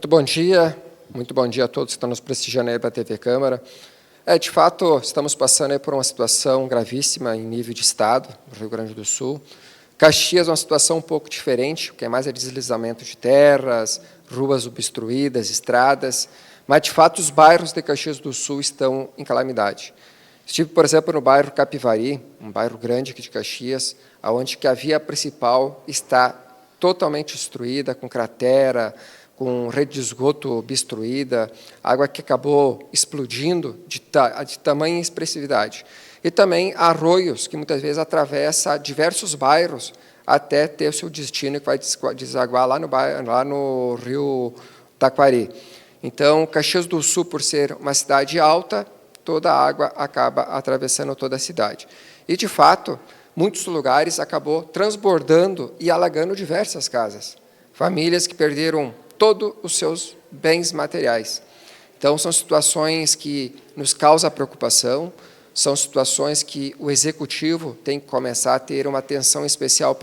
muito bom dia a todos que estão nos prestigiando aí para a TV Câmara. De fato, estamos passando aí por uma situação gravíssima em nível de Estado, no Rio Grande do Sul. Caxias é uma situação um pouco diferente, o que é mais deslizamento de terras, ruas obstruídas, estradas, mas, de fato, os bairros de Caxias do Sul estão em calamidade. Estive, por exemplo, no bairro Capivari, um bairro grande aqui de Caxias, onde que a via principal está totalmente destruída, com cratera, com rede de esgoto obstruída, água que acabou explodindo de tamanha expressividade. E também arroios, que muitas vezes atravessam diversos bairros até ter o seu destino, que vai desaguar lá no rio Taquari. Então, Caxias do Sul, por ser uma cidade alta, toda a água acaba atravessando toda a cidade. E, de fato, muitos lugares acabou transbordando e alagando diversas casas. Famílias que perderam todos os seus bens materiais. Então, são situações que nos causam preocupação, são situações que o Executivo tem que começar a ter uma atenção especial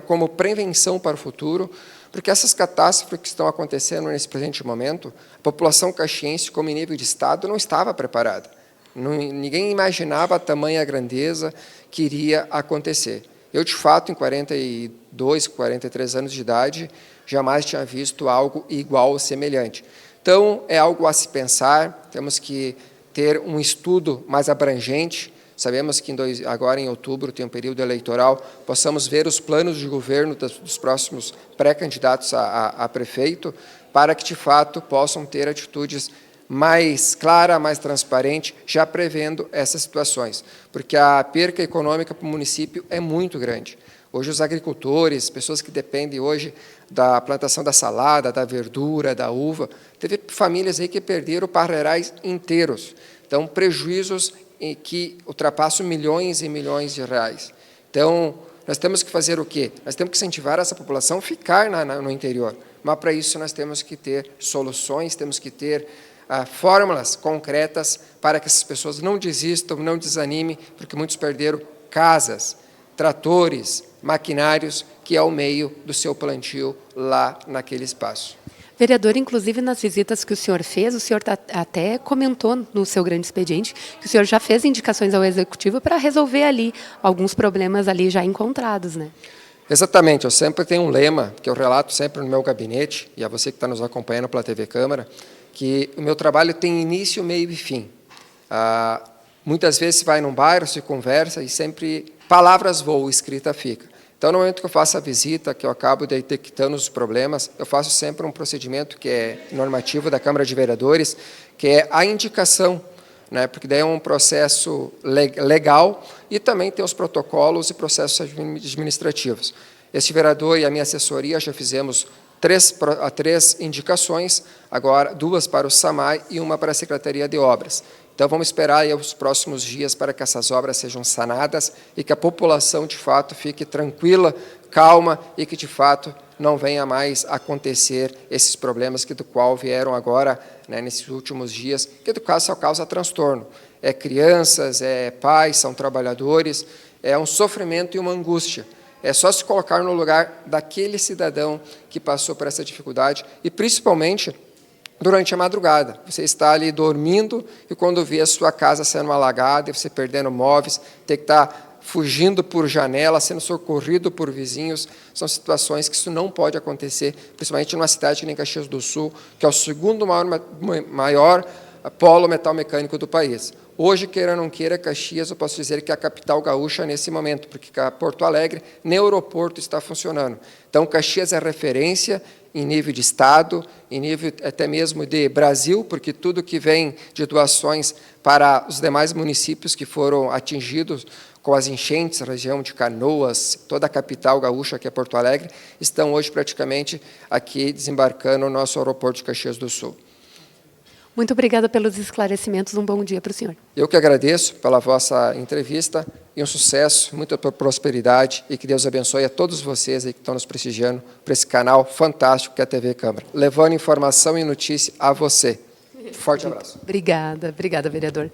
como prevenção para o futuro, porque essas catástrofes que estão acontecendo nesse presente momento, a população caxiense, como em nível de Estado, não estava preparada. Ninguém imaginava a tamanha grandeza que iria acontecer. Eu, de fato, em 42, 43 anos de idade, jamais tinha visto algo igual ou semelhante. Então, é algo a se pensar, temos que ter um estudo mais abrangente. Sabemos que agora, em outubro, tem um período eleitoral, possamos ver os planos de governo dos próximos pré-candidatos a prefeito, para que, de fato, possam ter atitudes mais clara, mais transparente, já prevendo essas situações, porque a perca econômica para o município é muito grande. Hoje, os agricultores, pessoas que dependem hoje da plantação da salada, da verdura, da uva, teve famílias aí que perderam parreirais inteiros. Então, prejuízos que ultrapassam milhões e milhões de reais. Então, nós temos que fazer o quê? Nós temos que incentivar essa população a ficar no interior, mas, para isso, nós temos que ter soluções, temos que ter fórmulas concretas para que essas pessoas não desistam, não desanimem, porque muitos perderam casas, tratores, maquinários, que é o meio do seu plantio lá naquele espaço. Vereador, inclusive nas visitas que o senhor fez, o senhor até comentou no seu grande expediente que o senhor já fez indicações ao Executivo para resolver ali alguns problemas ali já encontrados, né? Exatamente, eu sempre tenho um lema, que eu relato sempre no meu gabinete, e a você que está nos acompanhando pela TV Câmara, que o meu trabalho tem início, meio e fim. Muitas vezes se vai num bairro, se conversa, e sempre palavras voam, escrita fica. Então, no momento que eu faço a visita, que eu acabo detectando os problemas, eu faço sempre um procedimento que é normativo da Câmara de Vereadores, que é a indicação, né, porque daí é um processo legal e também tem os protocolos e processos administrativos. Este vereador e a minha assessoria já fizemos três indicações, agora 2 para o SAMAI e 1 para a Secretaria de Obras. Então, vamos esperar aí os próximos dias para que essas obras sejam sanadas e que a população, de fato, fique tranquila, calma e que, de fato, não venha mais acontecer esses problemas do qual vieram agora, né, nesses últimos dias, que, do caso, só causa transtorno. É crianças, é pais, são trabalhadores, é um sofrimento e uma angústia. É só se colocar no lugar daquele cidadão que passou por essa dificuldade e, principalmente, durante a madrugada. Você está ali dormindo e quando vê a sua casa sendo alagada e você perdendo móveis, ter que estar fugindo por janela, sendo socorrido por vizinhos, são situações que isso não pode acontecer, principalmente numa cidade que nem Caxias do Sul, que é o segundo maior polo metalmecânico do país. Hoje, queira ou não queira, Caxias, eu posso dizer que é a capital gaúcha nesse momento, porque Porto Alegre, nem o aeroporto está funcionando. Então, Caxias é referência em nível de Estado, em nível até mesmo de Brasil, porque tudo que vem de doações para os demais municípios que foram atingidos com as enchentes, a região de Canoas, toda a capital gaúcha, que é Porto Alegre, estão hoje praticamente aqui desembarcando no nosso aeroporto de Caxias do Sul. Muito obrigada pelos esclarecimentos. Um bom dia para o senhor. Eu que agradeço pela vossa entrevista e um sucesso, muita prosperidade e que Deus abençoe a todos vocês aí que estão nos prestigiando para esse canal fantástico que é a TV Câmara, levando informação e notícia a você. Forte abraço. Obrigada, vereador.